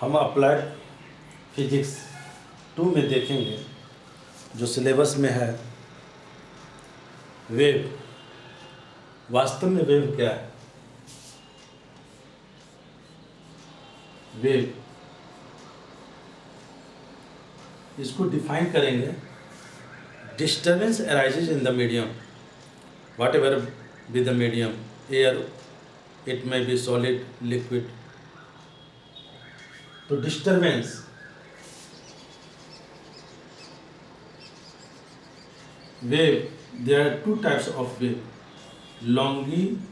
हम applied physics 2 में देखेंगे जो सिलेबस में है वेव। वास्तव में वेव क्या है? वेव इसको डिफाइन करेंगे, disturbance arises in the medium, what ever be the medium, air, it may be solid, liquid. तो disturbance wave, there are two types of wave, longitudinal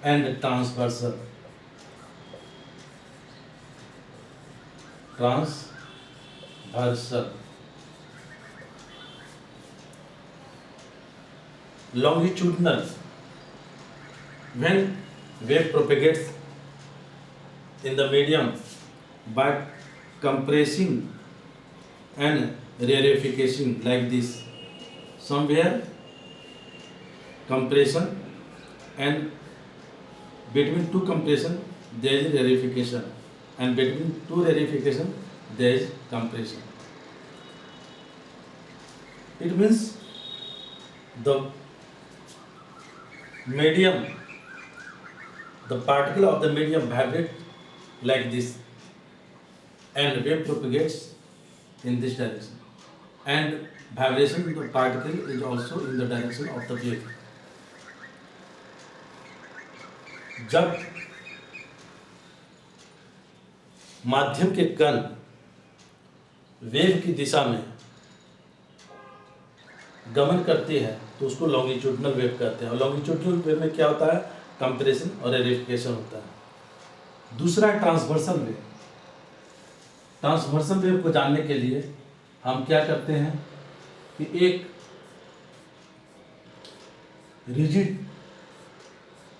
and transversal. Longitudinal, when wave propagates in the medium by compressing and rarefication like this. Somewhere compression and between two compression there is rarefication, and between two rarefication there is compression. It means the medium, the particle of the medium vibrate like this, and wave propagates in this direction, and vibration of the particle is also in the direction of the wave. जब माध्यम के कण wave की दिशा में गमन करती है तो उसको लॉन्गिट्यूडनल वेव कहते हैं। और लॉन्गिट्यूडनल वेव में क्या होता है? कंप्रेशन और रेरिफिकेशन होता है। दूसरा है ट्रांसवर्सल वेव। ट्रांसवर्सल वेव को जानने के लिए हम क्या करते हैं कि एक रिजिड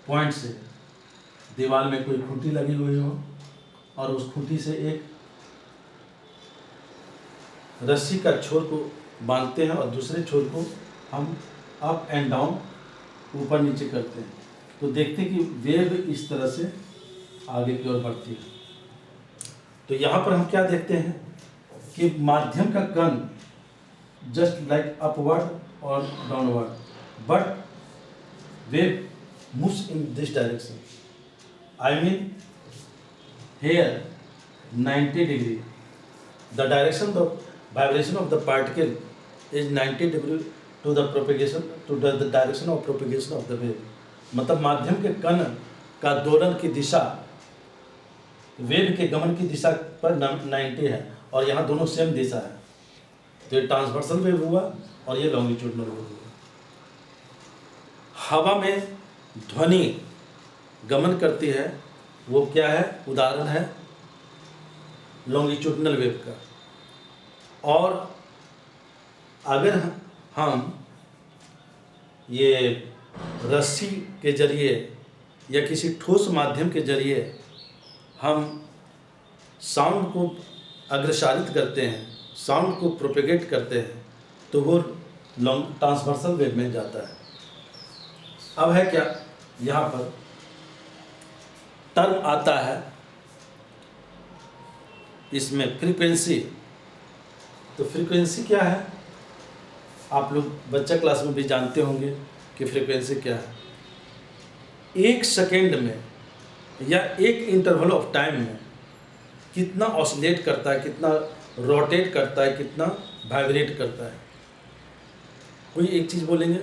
पॉइंट से दीवार में कोई खूंटी लगी हुई हो और उस खूंटी से एक रस्सी का छोर को बांधते हैं और दूसरे छोर को हम अप एंड डाउन, ऊपर नीचे करते हैं, तो देखते हैं कि वेव इस तरह से आगे की ओर बढ़ती है। तो यहाँ पर हम क्या देखते हैं कि माध्यम का कण जस्ट लाइक अपवर्ड और downward, but wave moves in this direction. I mean here 90 degree, the direction of vibration of the particle is 90 degree to the propagation, to the direction of propagation of the wave. मतलब माध्यम के कण का दोलन की दिशा wave के गमन की दिशा पर 90 है, और यहाँ दोनों सेम दिशा है। तो ये ट्रांसवर्सल वेव हुआ और ये लॉन्गिट्यूडनल वेव हुआ। हवा में ध्वनि गमन करती है, वो क्या है? उदाहरण है लॉन्गिट्यूडनल वेव का। और अगर हम ये रस्सी के जरिए या किसी ठोस माध्यम के जरिए हम साउंड को अग्रसारित करते हैं, साउंड को प्रोपेगेट करते हैं, तो वो ट्रांसवर्सल वेव में जाता है। अब है क्या, यहाँ पर टर्म आता है इसमें फ्रीक्वेंसी। तो फ्रीक्वेंसी क्या है? आप लोग बच्चा क्लास में भी जानते होंगे कि फ्रीक्वेंसी क्या है। एक सेकेंड में या एक इंटरवल ऑफ टाइम में कितना ऑसिलेट करता है, कितना रोटेट करता है, कितना वाइब्रेट करता है। कोई एक चीज़ बोलेंगे,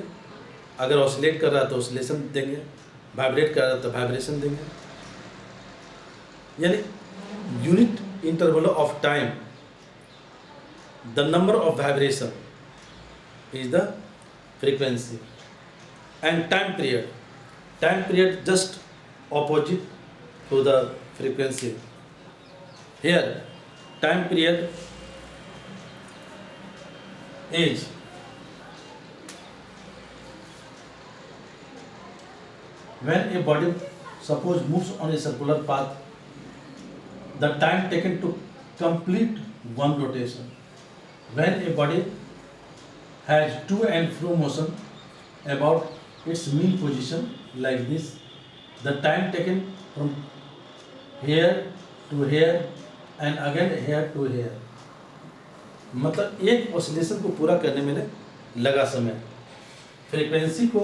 अगर ऑसिलेट कर रहा है तो ऑसिलेशन देंगे, वाइब्रेट कर रहा है तो वाइब्रेशन देंगे। यानी unit interval of time, the number of vibration is the frequency, and time period just opposite to the frequency. Here time period is when a body suppose moves on a circular path, the time taken to complete one rotation. When a body has to and fro motion about its mean position like this. The time taken from here to here and again here to here, मतलब एक oscillation को पूरा करने में लगा समय। Frequency को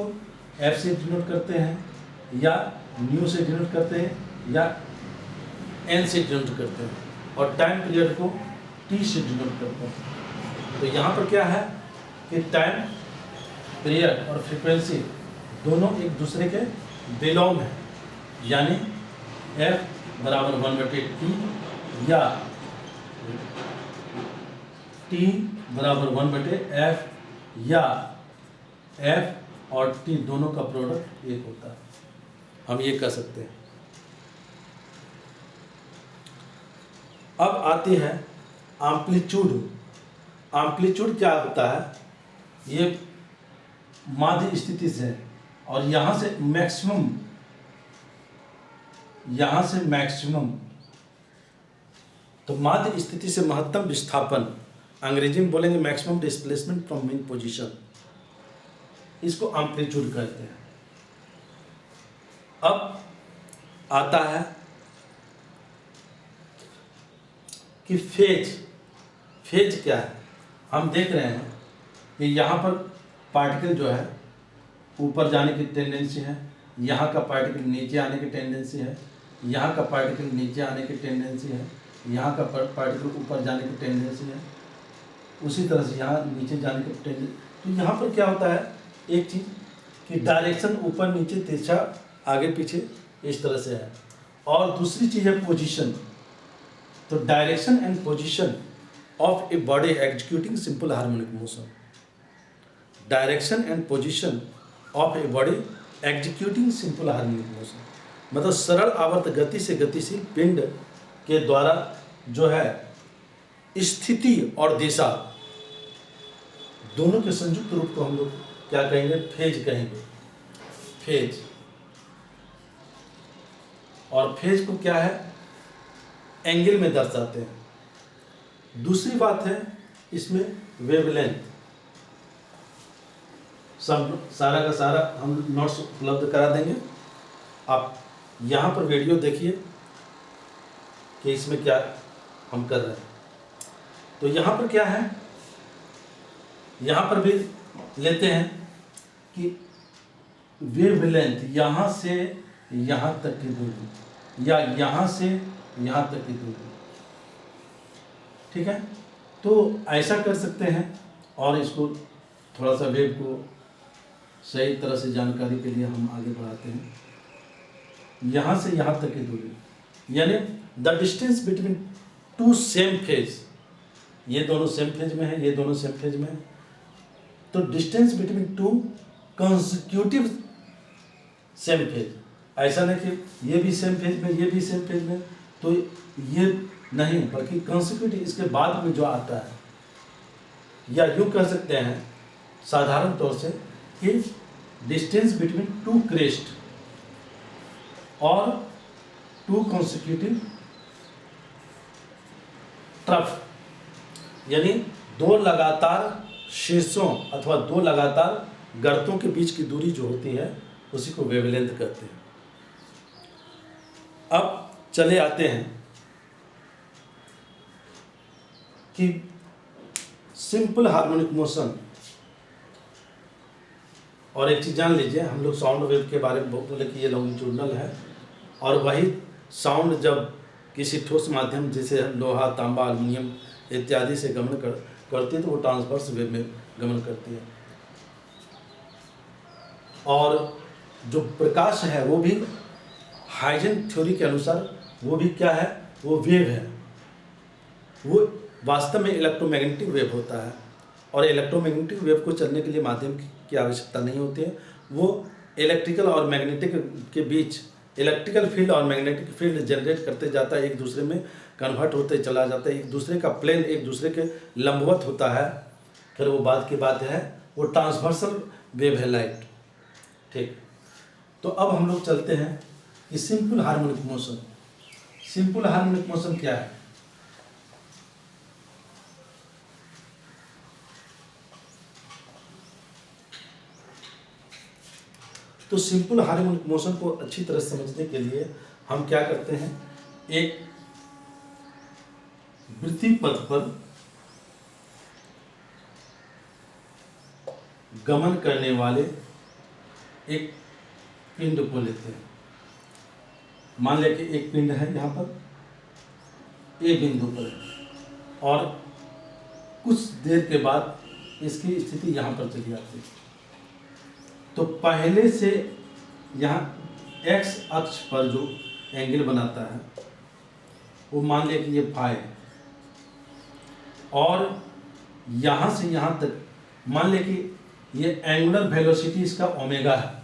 F से डिनोट करते हैं या न्यू से डिनोट करते हैं या एन से डिनोट करते हैं, और टाइम पीरियड को टी से डिनोट करते हैं। तो यहाँ पर क्या है कि टाइम पीरियड और फ्रीक्वेंसी दोनों एक दूसरे के बिलोंग हैं, यानी F बराबर 1/T या T बराबर 1/F या F और T दोनों का प्रोडक्ट एक होता है, हम ये कह सकते हैं। अब आती है एम्पलीट्यूड। एम्पलीट्यूड क्या होता है, ये माध्य स्थिति से, और यहाँ से मैक्सिमम, तो माध्य स्थिति से महत्तम विस्थापन, अंग्रेजी में बोलेंगे maximum displacement from mean position, इसको एम्पलीट्यूड कहते हैं। अब आता है कि फेज क्या है। हम देख रहे हैं कि यहाँ पर पार्टिकल जो है ऊपर जाने की टेंडेंसी है, यहाँ का पार्टिकल नीचे आने की टेंडेंसी है, यहाँ का पार्टिकल नीचे आने की टेंडेंसी है, यहाँ का पार्टिकल ऊपर जाने की टेंडेंसी है, उसी तरह से यहाँ नीचे जाने की टेंडेंसी। तो यहाँ पर क्या होता है, एक चीज़ कि डायरेक्शन ऊपर नीचे तिरछा आगे पीछे इस तरह से है, और दूसरी चीज़ है पोजीशन। तो direction and position of a body executing simple harmonic motion, direction and position of a body executing simple harmonic motion, मतलब सरल आवर्त गति से गतिशील पिंड के द्वारा जो है स्थिति और दिशा दोनों के संयुक्त रूप को हम लोग क्या कहेंगे, फेज कहेंगे। फेज, और फेज को क्या है, एंगल में दर्शाते हैं। दूसरी बात है इसमें वेवलेंथ, सब सारा का सारा हम नोट्स उपलब्ध करा देंगे, आप यहाँ पर वीडियो देखिए कि इसमें क्या हम कर रहे हैं। तो यहाँ पर क्या है, यहाँ पर भी लेते हैं कि वेवलेंथ यहाँ से यहाँ तक की दूरी या यहाँ से यहाँ तक की दूरी, ठीक है। तो ऐसा कर सकते हैं, और इसको थोड़ा सा वेव को सही तरह से जानकारी के लिए हम आगे बढ़ाते हैं। यहाँ से यहाँ तक की दूरी, यानी the distance between two same phase, ये दोनों सेम फेज में है, ये दोनों सेम फेज में है, तो distance between two consecutive same phase, ऐसा नहीं कि ये भी सेम फेज में ये भी सेम फेज में, तो ये नहीं, बल्कि कंसेक्यूटिव इसके बाद में जो आता है, या यूँ कह सकते हैं साधारण तौर से कि डिस्टेंस बिटवीन टू क्रेस्ट और टू कंसेक्यूटिव ट्रफ, यानी दो लगातार शीर्षों अथवा दो लगातार गर्तों के बीच की दूरी जो होती है उसी को वेवलेंथ कहते हैं। अब चले आते हैं कि सिंपल हार्मोनिक मोशन, और एक चीज़ जान लीजिए, हम लोग साउंड वेव के बारे में बोले कि ये लॉन्गिट्यूडनल है, और वही साउंड जब किसी ठोस माध्यम जैसे लोहा, तांबा, एल्युमिनियम इत्यादि से गमन करती है तो वो ट्रांसवर्स वेव में गमन करती है। और जो प्रकाश है वो भी हाइजन थ्योरी के अनुसार वो भी क्या है, वो वेव है, वो वास्तव में इलेक्ट्रोमैग्नेटिक वेव होता है, और इलेक्ट्रोमैग्नेटिक वेव को चलने के लिए माध्यम की आवश्यकता नहीं होती है। वो इलेक्ट्रिकल और मैग्नेटिक के बीच इलेक्ट्रिकल फील्ड और मैग्नेटिक फील्ड जनरेट करते जाता है, एक दूसरे में कन्वर्ट होते चला जाता है, एक दूसरे का प्लेन एक दूसरे के लंबवत होता है, फिर वो बात की बात है, वो ट्रांसवर्सल वेव है लाइट, ठीक। तो अब हम लोग चलते हैं कि simple harmonic motion. Simple harmonic motion क्या है, तो सिंपल हार्मोनिक मोशन को अच्छी तरह समझने के लिए हम क्या करते हैं, एक वृत्ति पथ पर गमन करने वाले एक पिंड को लेते हैं। मान लें कि एक पिंड है यहाँ पर ए बिंदु पर है और कुछ देर के बाद इसकी स्थिति यहाँ पर चली आती है। तो पहले से यहाँ एक्स अक्ष पर जो एंगल बनाता है वो मान लें कि ये फाई है और यहाँ से यहाँ तक मान लें कि ये एंगुलर वेलोसिटी इसका ओमेगा है।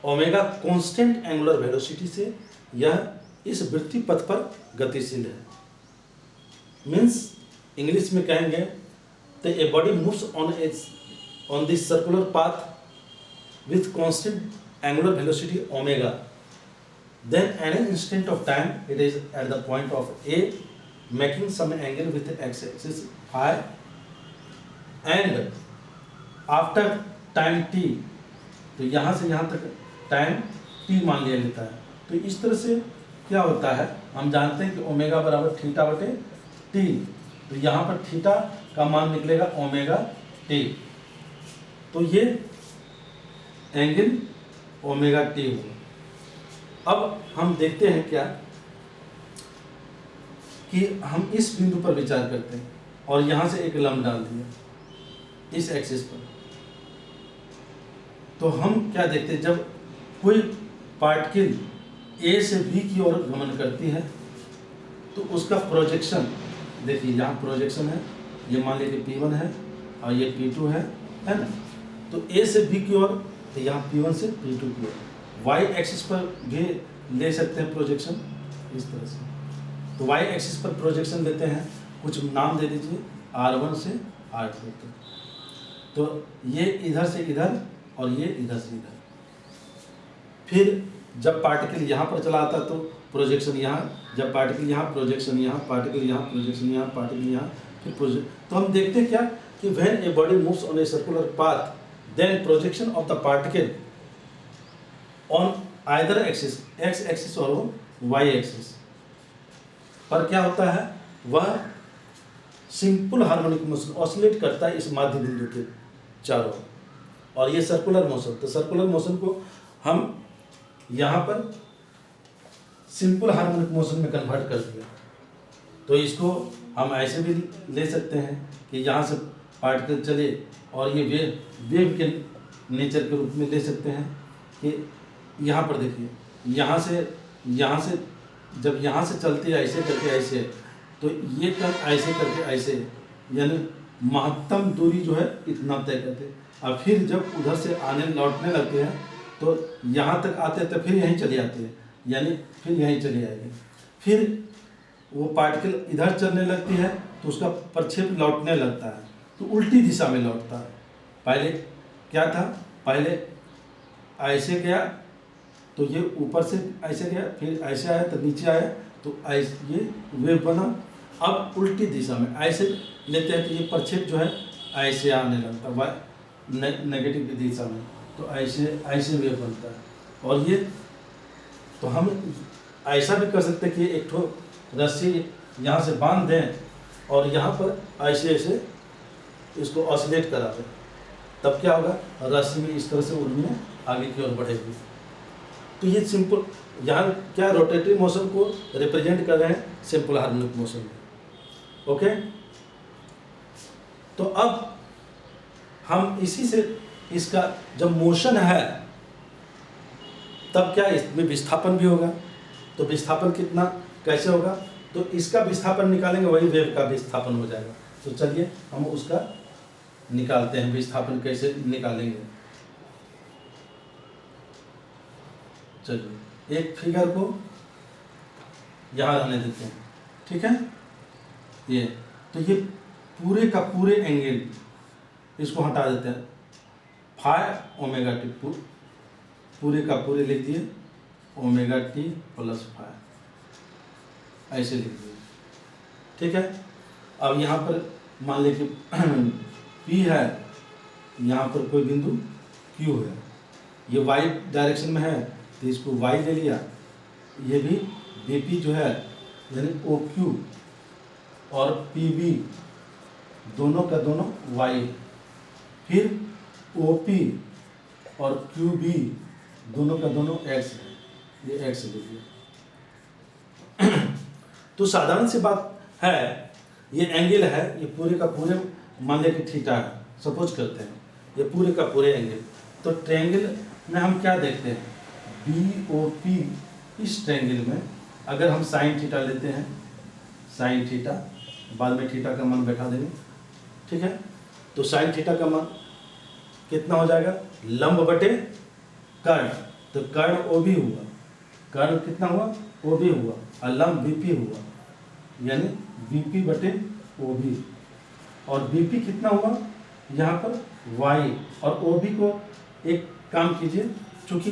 ओमेगा कांस्टेंट एंगुलर वेलोसिटी से यह इस वृत्ति पथ पर गतिशील है। मीन्स इंग्लिश में कहेंगे तो ए body moves on this circular path with constant angular velocity omega, then at an instant of time it is at the point of A making some angle with the x-axis phi, and after time t, तो यहाँ से यहाँ तक time t मान लिया लेता है। तो इस तरह से क्या होता है, हम जानते हैं कि ओमेगा बराबर थीटा बटे टी, तो यहाँ पर थीटा का मान निकलेगा ओमेगा टी, तो ये एंगल ओमेगा टी होगा। अब हम देखते हैं क्या कि हम इस बिंदु पर विचार करते हैं और यहाँ से एक लंब डाल दिया इस एक्सिस पर, तो हम क्या देखते हैं, जब कोई पार्टिकल ए से बी की ओर गमन करती है तो उसका प्रोजेक्शन देखिए, यहाँ प्रोजेक्शन है, ये मान लीजिए P1 है और ये P2 है ना। तो ए से बी की ओर, तो यहाँ P1 से P2 की ओर, वाई एक्सिस पर भी ले सकते हैं प्रोजेक्शन इस तरह से। तो वाई एक्सिस पर प्रोजेक्शन लेते हैं, कुछ नाम दे दीजिए R1 से R2 तक। तो ये इधर से इधर और ये इधर से इधर। फिर जब पार्टिकल यहाँ पर चला आता तो प्रोजेक्शन यहाँ, जब पार्टिकल यहाँ प्रोजेक्शन यहाँ, पार्टिकल यहाँ प्रोजेक्शन यहाँ, पार्टिकल यहाँ, फिर प्रोजेक्ट। तो हम देखते हैं क्या कि when a body moves on a circular path then projection of the particle on either axis, x axis और वाई एक्सिस पर क्या होता है, वह सिंपल हार्मोनिक मोशन ऑसिलेट करता है इस माध्य बिंदु के चारों। और ये सर्कुलर मोशन, तो सर्कुलर मोशन को हम यहाँ पर सिंपल हार्मोनिक मोशन में कन्वर्ट कर दिया। तो इसको हम ऐसे भी ले सकते हैं कि यहाँ से पार्टिकल चले और ये वेव के नेचर के रूप में ले सकते हैं कि यहाँ पर देखिए, यहाँ से जब यहाँ से चलती है ऐसे करके ऐसे, तो ये कब ऐसे करके ऐसे, यानी महत्तम दूरी जो है इतना तय करते हैं। और फिर जब उधर से आने लौटने लगते हैं तो यहाँ तक आते हैं तो फिर यहीं चली आती है, यानी फिर यहीं चली आएगी। फिर वो पार्टिकल इधर चलने लगती है तो उसका प्रक्षेप लौटने लगता है, तो उल्टी दिशा में लौटता है। पहले क्या था, पहले ऐसे गया तो ये ऊपर से ऐसे गया, फिर ऐसे आया तो नीचे आया, तो ऐसे ये वेव बना। अब उल्टी दिशा में ऐसे लेते हैं तो ये प्रक्षेप जो है ऐसे आने लगता है नेगेटिव की दिशा में, तो ऐसे वेव बनता है। और ये तो हम ऐसा भी कर सकते हैं कि एक ठो रस्सी यहाँ से बांध दें और यहाँ पर ऐसे ऐसे इसको ऑसिलेट करा दें, तब क्या होगा, रस्सी में इस तरह से उड़ने आगे की ओर बढ़ेगी। तो ये सिंपल, यहाँ क्या रोटेटरी मोशन को रिप्रेजेंट कर रहे हैं सिंपल हार्मोनिक मोशन में। ओके, तो अब हम इसी से इसका जब मोशन है तब क्या इसमें विस्थापन भी होगा। तो विस्थापन कितना कैसे होगा, तो इसका विस्थापन निकालेंगे, वही वेव का विस्थापन हो जाएगा। तो चलिए हम उसका निकालते हैं, विस्थापन कैसे निकालेंगे। चलिए एक फिगर को यहाँ रहने देते हैं, ठीक है। ये तो ये पूरे का पूरे एंगल इसको हटा देते हैं, फाई ओमेगा टी, पूरे का पूरे लिख दिए ओमेगा टी प्लस फाई, ऐसे लिख दिए, ठीक है। अब यहाँ पर मान लें कि P है, यहाँ पर कोई बिंदु Q है, ये वाई डायरेक्शन में है तो इसको वाई ले लिया, ये भी बीपी जो है यानी ओ क्यू और पीबी दोनों का दोनों वाई, फिर ओपी और क्यूबी दोनों का दोनों एक्स है, ये एक्स ले लिया। तो साधारण सी बात है, ये एंगल है, ये पूरे का पूरे मान लिया कि थीटा है, सपोज करते हैं ये पूरे का पूरे एंगल। तो ट्रायंगल में हम क्या देखते हैं, बी ओ पी, इस ट्रायंगल में अगर हम साइन थीटा लेते हैं, साइन थीटा, बाद में थीटा का मान बैठा देंगे, ठीक है। तो साइन थीटा का मान कितना हो जाएगा, लंब बटे कर्ण, तो कर्ण ओ भी हुआ, कर्ण कितना हुआ, ओ भी हुआ, और लंब बीपी हुआ, यानी बीपी बटे ओ बी, और बीपी कितना हुआ यहाँ पर वाई, और ओ बी को एक काम कीजिए, चूँकि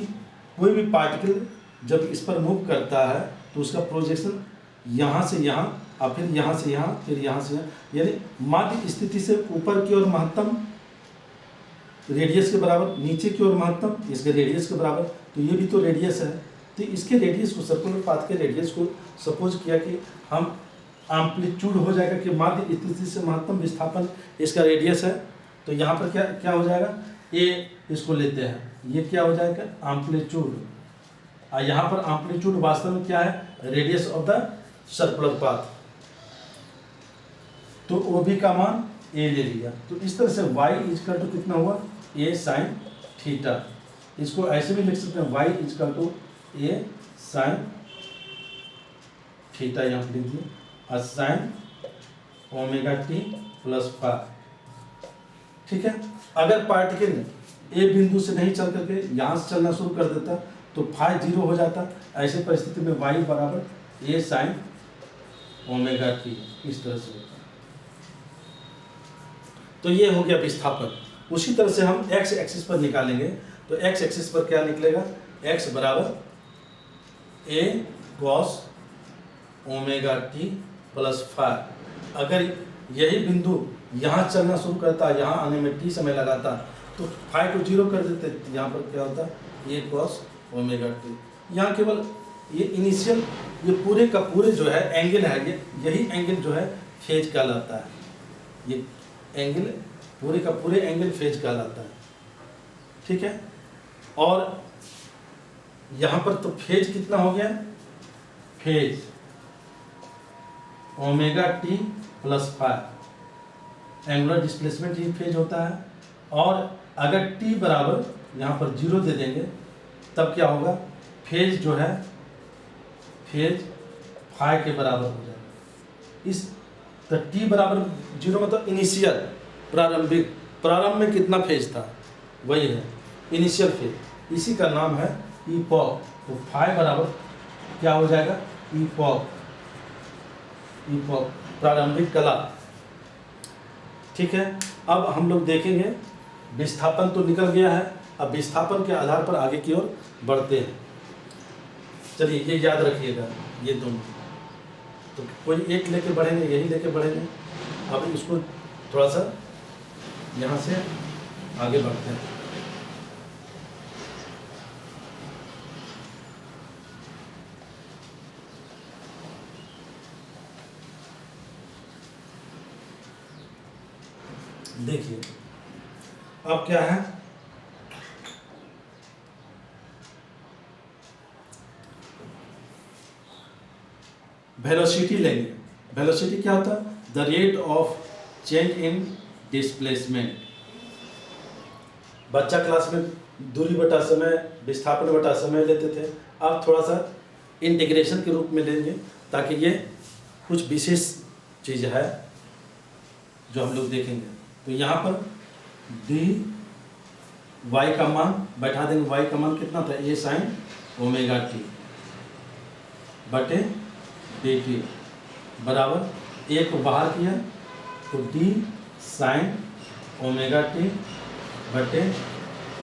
कोई भी पार्टिकल जब इस पर मूव करता है तो उसका प्रोजेक्शन यहाँ से यहाँ और फिर यहाँ से यहाँ, फिर यहाँ से यहाँ, यानी माध्य स्थिति से ऊपर की ओर महत्तम रेडियस के बराबर, नीचे की ओर महत्तम इसके रेडियस के बराबर। तो ये भी तो रेडियस है, तो इसके रेडियस को, सर्कुलर पाथ के रेडियस को सपोज किया कि हम एम्पलीट्यूड हो जाएगा कि माध्य स्थिति से महत्तम विस्थापन इसका रेडियस है। तो यहाँ पर क्या क्या हो जाएगा, ए इसको लेते हैं, ये क्या हो जाएगा एम्पलीट्यूड, और यहाँ पर एम्पलीट्यूड वास्तव में क्या है, radius of the circular path. तो ओ बी का मान ए ले लिया, तो इस तरह से वाई इजकल टू कितना हुआ, ए साइन थीटा। इसको ऐसे भी लिख सकते हैं, y equal to a sine theta, यहाँ पर लिख दिए, और sine omega t plus five, ठीक है। अगर पार्टिकल ए बिंदु से नहीं चल करके यहाँ से चलना शुरू कर देता तो फाई जीरो हो जाता, ऐसे परिस्थिति में वाई बराबर ए साइन ओमेगा टी, इस तरह से होता। तो ये हो गया विस्थापन। उसी तरह से हम एक्स एक्सिस पर निकालेंगे, तो एक्स एक्सिस पर क्या निकलेगा, एक्स बराबर a cos omega t plus five. अगर यही बिंदु यहाँ चलना शुरू करता, यहाँ आने में टी समय लगाता, तो फाइव को जीरो कर देते, यहाँ पर क्या होता, ए कॉस ओमेगा टी। यहाँ केवल ये इनिशियल, ये पूरे का पूरे जो है एंगल है, ये यही एंगल जो है फेज कहलाता है, ये एंगल पूरे का पूरे एंगल फेज कहलाता है, ठीक है। और यहाँ पर तो फेज कितना हो गया, phase omega t plus five, angular displacement ये फेज होता है। और अगर टी बराबर यहाँ पर जीरो दे देंगे तब क्या होगा, फेज जो है फेज फाइव के बराबर हो जाएगा। इस तो टी बराबर जीरो मतलब इनिशियल, प्रारंभिक, प्रारंभ में कितना फेज था वही है इनिशियल फेज, इसी का नाम है इपॉक। तो फाइव बराबर क्या हो जाएगा, इपॉक, इपॉक प्रारंभिक कला, ठीक है। अब हम लोग देखेंगे विस्थापन तो निकल गया है, अब विस्थापन के आधार पर आगे की ओर बढ़ते हैं। चलिए ये याद रखिएगा, ये दोनों, तो कोई एक लेके बढ़ेंगे, यही लेके बढ़ेंगे। अब इसको थोड़ा सा यहाँ से आगे बढ़ते हैं। देखिए अब क्या है, वेलोसिटी लेंगे। वेलोसिटी क्या होता है, the rate of change in displacement. बच्चा क्लास में दूरी बटा समय, विस्थापन बटा समय लेते थे, अब थोड़ा सा इंटीग्रेशन के रूप में लेंगे, ताकि ये कुछ विशेष चीज़ है जो हम लोग देखेंगे। तो यहाँ पर डी वाई का मान बैठा देंगे, वाई का मान कितना था, ए साइन ओमेगा टी बटे डी टी बराबर, ए को बाहर किया तो डी साइन ओमेगा टी बटे